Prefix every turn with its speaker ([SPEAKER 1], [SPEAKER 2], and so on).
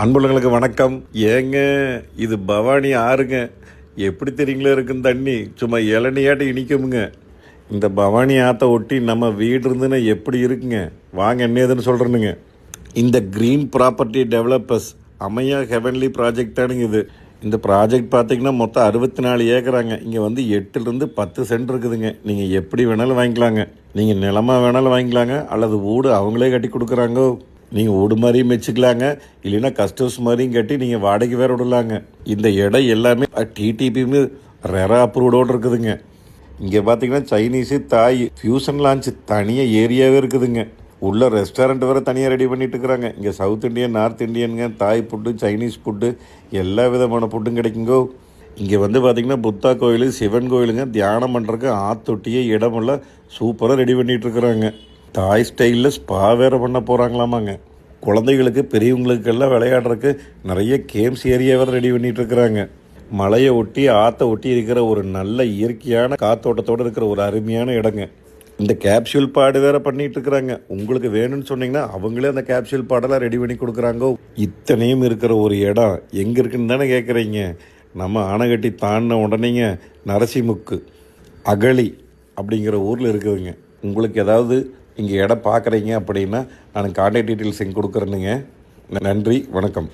[SPEAKER 1] அன்புள்ளங்களுக்கு வணக்கம். ஏங்க இது பவானி ஆறுங்க. எப்படி தெரியுங்களா இருக்கும் தண்ணி, சும்மா இளநியாட்ட இனிக்குமுங்க. இந்த பவானி ஆற்றை ஒட்டி நம்ம வீடு இருந்துன்னா எப்படி இருக்குங்க, வாங்க என்னதுன்னு சொல்கிறேனுங்க. இந்த க்ரீன் ப்ராப்பர்ட்டி டெவலப்பர்ஸ் அமையா ஹெவன்லி ப்ராஜெக்டானுங்க இது. இந்த ப்ராஜெக்ட் பார்த்திங்கன்னா மொத்தம் 64 ஏக்கராங்க. இங்கே வந்து 8லேருந்து 10 சென்ட் இருக்குதுங்க. நீங்கள் எப்படி வேணாலும் வாங்கிக்கலாங்க. நீங்கள் நிலமாக வேணாலும் வாங்கிக்கலாங்க, அல்லது வீடு அவங்களே கட்டி கொடுக்குறாங்க. நீங்கள் வீடு மாதிரியும் வச்சுக்கலாங்க, இல்லைன்னா கஸ்டர்ஸ் மாதிரியும் கட்டி நீங்கள் வாடகை வேற விடலாங்க. இந்த இடம் எல்லாமே டிடிபியுமே ரெரா அப்ரூவ்டோடு இருக்குதுங்க. இங்கே பார்த்தீங்கன்னா சைனீஸு, தாய் ஃபியூஷன் லான்ச் தனியாக ஏரியாவே இருக்குதுங்க. உள்ள ரெஸ்டாரண்ட் வேறு தனியாக ரெடி பண்ணிட்டு இருக்கிறாங்க. இங்கே சவுத் இண்டியன், நார்த் இண்டியனுங்க, தாய் ஃபுட்டு, சைனீஸ் ஃபுட்டு, எல்லா விதமான ஃபுட்டும் கிடைக்குங்கோ. இங்கே வந்து பார்த்திங்கன்னா புத்தா கோயில், சிவன் கோயிலுங்க, தியானம் பண்ணுறதுக்கு ஆத்தொட்டியே இடமெல்லாம் சூப்பராக ரெடி பண்ணிகிட்டு இருக்கிறாங்க. தாய் ஸ்டைலில் ஸ்பா வேறு பண்ண போகிறாங்களாமாங்க. குழந்தைகளுக்கு பெரியவங்களுக்கெல்லாம் விளையாடுறதுக்கு நிறைய கேம்ஸ் ஏரியா வேறு ரெடி பண்ணிகிட்டு இருக்கிறாங்க. மலையை ஒட்டி ஆற்றை ஒட்டி இருக்கிற ஒரு நல்ல இயற்கையான காத்தோட்டத்தோடு இருக்கிற ஒரு அருமையான இடங்க. இந்த கேப்சூல் பாடு வேறு பண்ணிகிட்டு இருக்கிறாங்க. உங்களுக்கு வேணும்னு சொன்னீங்கன்னா அவங்களே அந்த கேப்சூல் பாடெல்லாம் ரெடி பண்ணி கொடுக்குறாங்க. இத்தனையும் இருக்கிற ஒரு இடம் எங்கே இருக்குன்னு தானே கேட்குறீங்க. நம்ம ஆனைகட்டி தாண்டின உடனேங்க நரசிமுக்கு அகழி அப்படிங்கிற ஊரில் இருக்குதுங்க. உங்களுக்கு ஏதாவது இங்கே இடம் பார்க்குறீங்க அப்படின்னா நான் கான்டாக்ட் டீட்டெயில்ஸ் இங்கே கொடுக்குறேனுங்க. நன்றி, வணக்கம்.